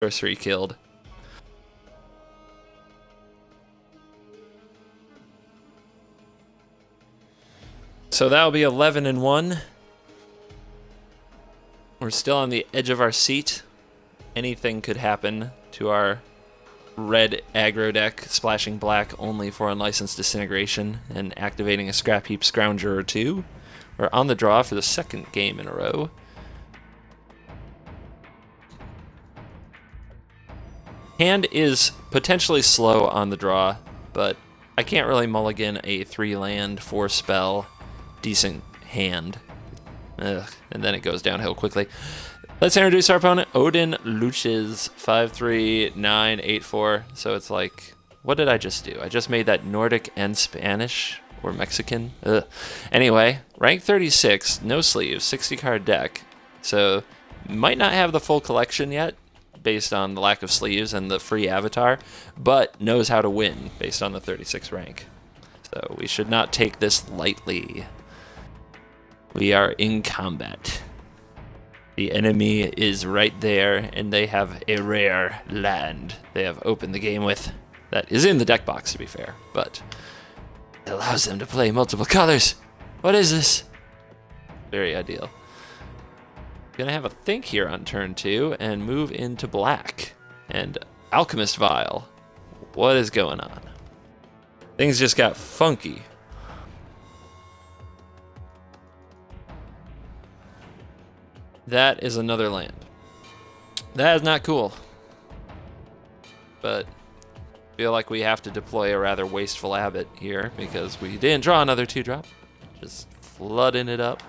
Sorcery killed. So that'll be 11-1. We're still on the edge of our seat. Anything could happen to our red aggro deck, splashing black only for unlicensed disintegration and activating a scrap heap scrounger or two. We're on the draw for the second game in a row. Hand is potentially slow on the draw, but I can't really mulligan a 3-land, 4-spell, decent hand. And then it goes downhill quickly. Let's introduce our opponent, Odin Luches, 5'3", 9, 8'4". So it's like, what did I just do? I just made that Nordic and Spanish or Mexican. Ugh. Anyway, rank 36, no sleeves, 60-card deck. So might not have the full collection yet, based on the lack of sleeves and the free avatar, but knows how to win based on the 36 rank. So we should not take this lightly. We are in combat. The enemy is right there, and they have a rare land they have opened the game with. That is in the deck box, to be fair, but it allows them to play multiple colors. What is this? Very ideal. Gonna have a think here on turn 2 and move into black. And Alchemist Vial. What is going on? Things just got funky. That is another land. That is not cool. But I feel like we have to deploy a rather wasteful abbot here because we didn't draw another 2-drop. Just flooding it up.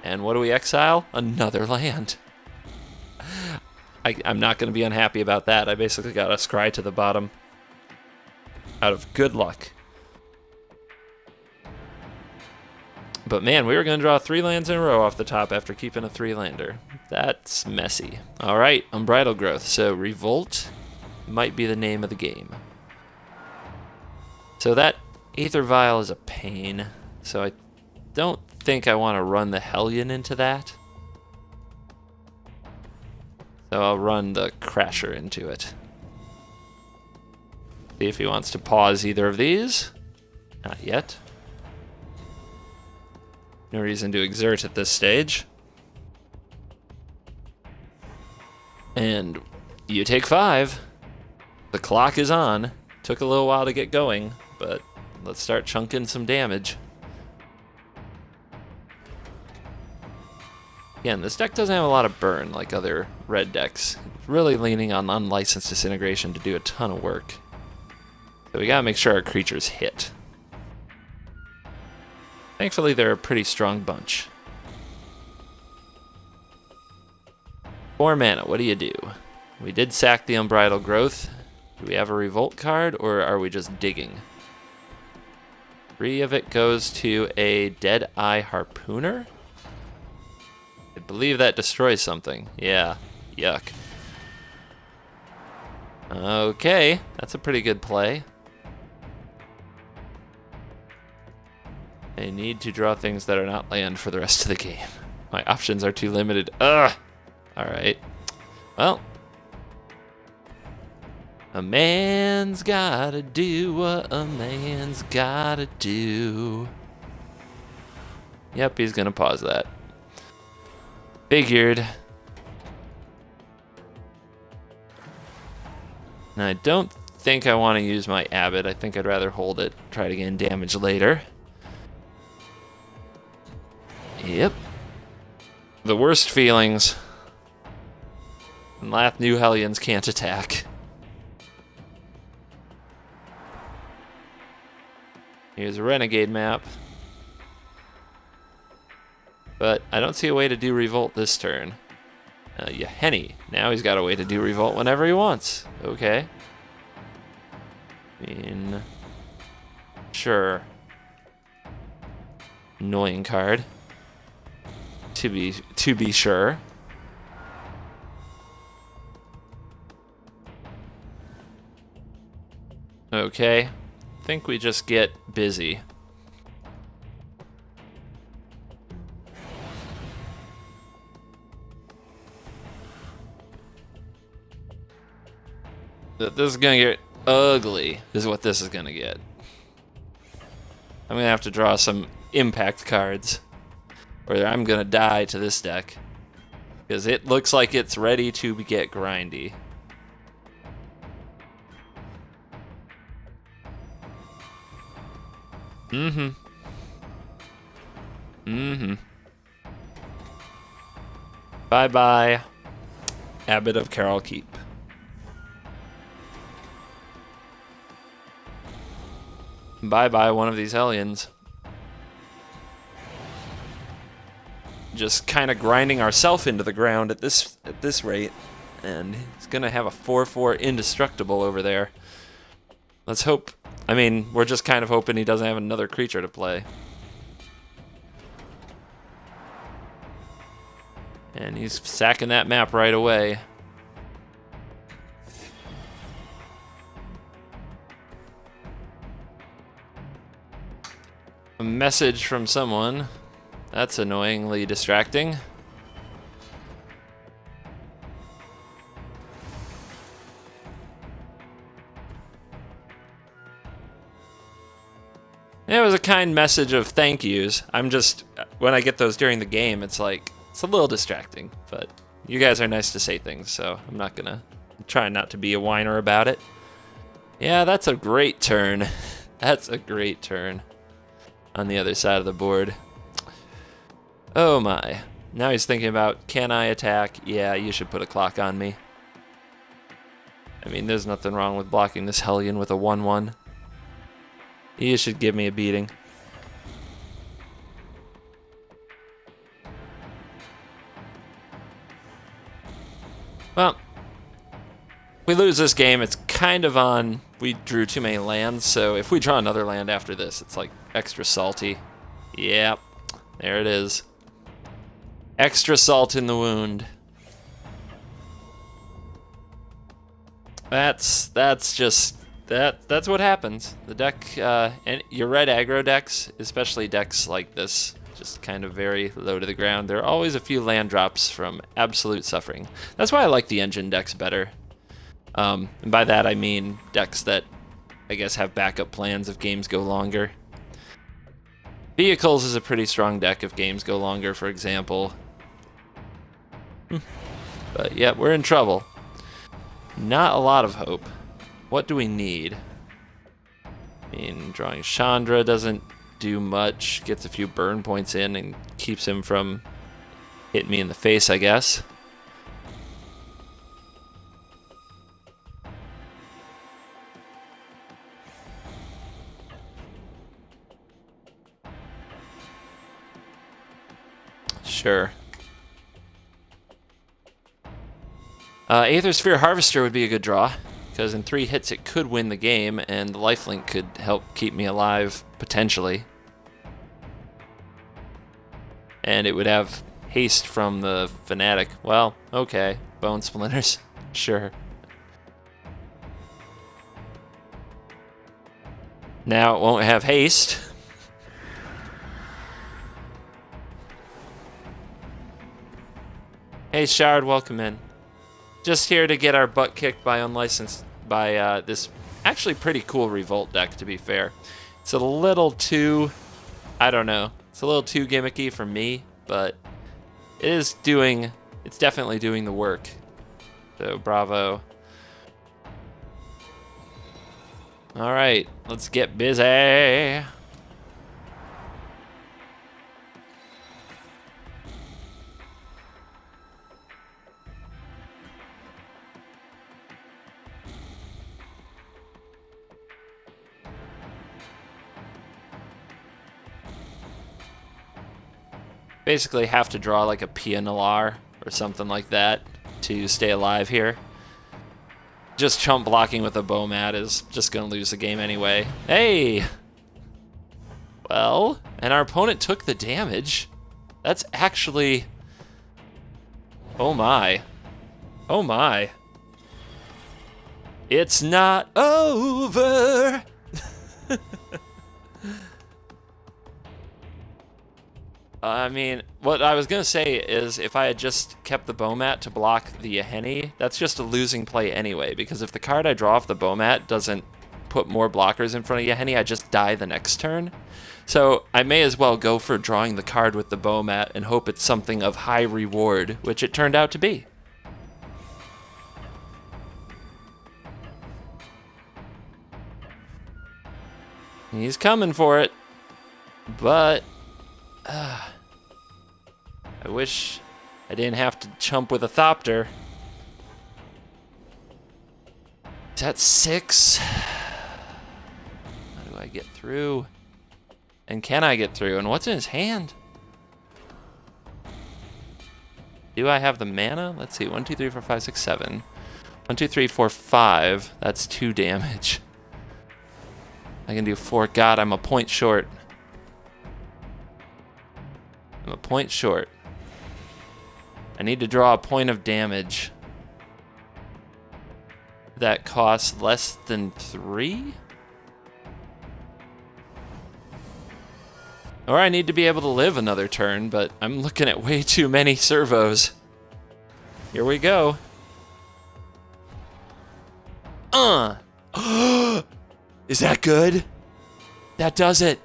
And what do we exile? Another land. I'm not going to be unhappy about that. I basically got a scry to the bottom out of good luck. But man, we were going to draw 3 lands in a row off the top after keeping a 3-lander. That's messy. All right, Unbridled Growth. So Revolt might be the name of the game. So that Aether Vial is a pain. So I don't think I want to run the Hellion into that. So I'll run the Crasher into it. See if he wants to pause either of these. Not yet. No reason to exert at this stage. And you take 5. The clock is on. Took a little while to get going, but let's start chunking some damage. Again, this deck doesn't have a lot of burn like other red decks. It's really leaning on unlicensed disintegration to do a ton of work. So we gotta make sure our creatures hit. Thankfully, they're a pretty strong bunch. 4 mana, what do you do? We did sack the Unbridled Growth. Do we have a Revolt card, or are we just digging? 3 of it goes to a Dead-Eye Harpooner? I believe that destroys something. Yeah, yuck. Okay, that's a pretty good play. I need to draw things that are not land for the rest of the game. My options are too limited. Ugh! Alright. Well. A man's gotta do what a man's gotta do. Yep, he's gonna pause that. Figured. Now, I don't think I want to use my Abbot. I think I'd rather hold it, try to gain damage later. Yep. The worst feelings. And Lath New Hellions can't attack. Here's a Renegade map. But I don't see a way to do Revolt this turn. Yahenni. Now he's got a way to do Revolt whenever he wants. Okay. I mean... Sure. Annoying card. To be sure. Okay. I think we just get busy. This is gonna get ugly, is what this is gonna get. I'm gonna have to draw some impact cards, or I'm gonna die to this deck. Because it looks like it's ready to get grindy. Mm-hmm. Mm-hmm. Bye-bye, Abbot of Carol Keep. Bye-bye, one of these Hellions. Just kind of grinding ourselves into the ground at this rate, and he's gonna have a 4/4 indestructible over there. Let's hope. I mean, we're just kind of hoping he doesn't have another creature to play. And he's sacking that map right away. A message from someone. That's annoyingly distracting. It was a kind message of thank yous. I'm just, when I get those during the game, it's like, it's a little distracting. But you guys are nice to say things, so I'm not gonna, I'm trying not to be a whiner about it. Yeah, that's a great turn. That's a great turn on the other side of the board. Oh my. Now he's thinking about, can I attack? Yeah, you should put a clock on me. I mean, there's nothing wrong with blocking this Hellion with a 1/1. You should give me a beating. Well, we lose this game, it's kind of on, we drew too many lands, so if we draw another land after this, it's like extra salty. Yep, there it is. Extra salt in the wound. That's what happens. The deck, and your red aggro decks, especially decks like this, just kind of very low to the ground. There are always a few land drops from absolute suffering. That's why I like the engine decks better. And by that I mean decks that, I guess, have backup plans if games go longer. Vehicles is a pretty strong deck if games go longer, for example. But yeah, we're in trouble. Not a lot of hope. What do we need? I mean, drawing Chandra doesn't do much. Gets a few burn points in and keeps him from hitting me in the face, I guess. Sure. Aethersphere Harvester would be a good draw, because in 3 hits it could win the game, and the lifelink could help keep me alive, potentially. And it would have haste from the Fanatic. Well, okay. Bone Splinters. Sure. Now it won't have haste. Hey Shard, welcome in. Just here to get our butt kicked by unlicensed, by this actually pretty cool Revolt deck, to be fair. It's a little too, I don't know, it's a little too gimmicky for me, but it's definitely doing the work. So bravo. All right, let's get busy. Basically have to draw like a Pianalar or something like that to stay alive here. Just chump blocking with a Bomat is just gonna lose the game anyway. Hey! Well, and our opponent took the damage. That's actually... Oh my. Oh my. It's not over! I mean, what I was going to say is if I had just kept the Bomat to block the Yahenni, that's just a losing play anyway, because if the card I draw off the Bomat doesn't put more blockers in front of Yahenni, I just die the next turn. So I may as well go for drawing the card with the Bomat and hope it's something of high reward, which it turned out to be. He's coming for it, but I wish I didn't have to chump with a Thopter. Is that 6? How do I get through? And can I get through? And what's in his hand? Do I have the mana? Let's see. 1, 2, 3, 4, 5, 6, 7. 1, 2, 3, 4, 5. That's 2 damage. I can do 4. God, I'm a point short. I'm a point short. I need to draw a point of damage that costs less than 3? Or I need to be able to live another turn, but I'm looking at way too many servos. Here we go. Is that good? That does it.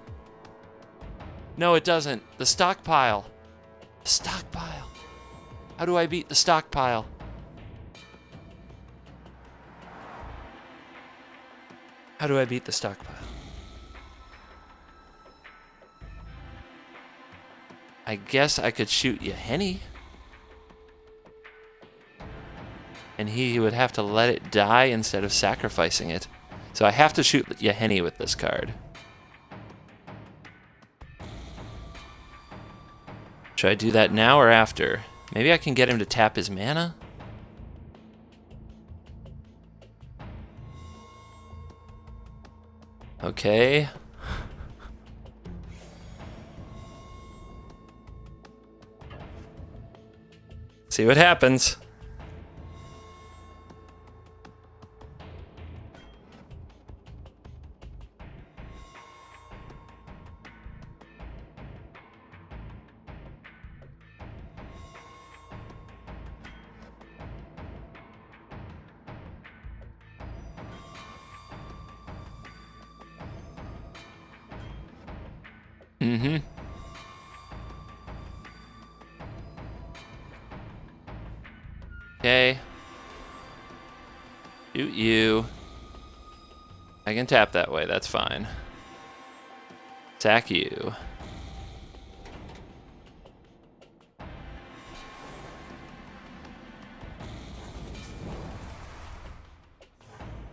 No, it doesn't. The Stockpile. The Stockpile. How do I beat the Stockpile? How do I beat the Stockpile? I guess I could shoot Yahenni. And he would have to let it die instead of sacrificing it. So I have to shoot Yahenni with this card. Should I do that now or after? Maybe I can get him to tap his mana? Okay. See what happens. Okay. Shoot you. I can tap that way, that's fine. Attack you.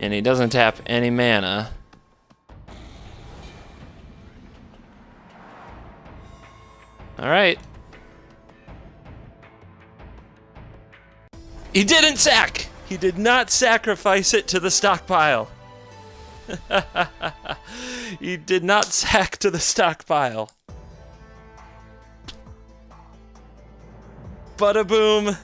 And he doesn't tap any mana. Alright. He didn't sack! He did not sacrifice it to the Stockpile. He did not sack to the Stockpile. Bada boom.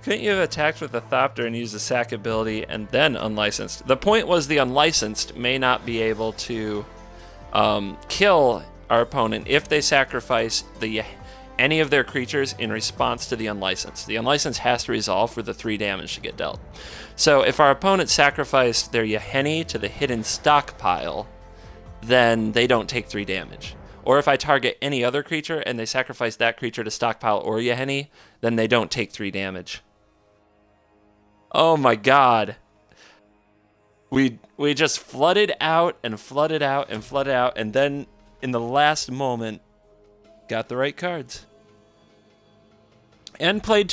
Couldn't you have attacked with a Thopter and used the sack ability and then unlicensed? The point was the unlicensed may not be able to kill our opponent if they sacrifice any of their creatures in response to the unlicensed. The unlicensed has to resolve for the 3 damage to get dealt. So if our opponent sacrificed their Yahenni to the hidden Stockpile, then they don't take 3 damage. Or if I target any other creature and they sacrifice that creature to Stockpile or Yahenni, then they don't take 3 damage. Oh my god. We just flooded out and flooded out and flooded out, and then in the last moment got the right cards. And played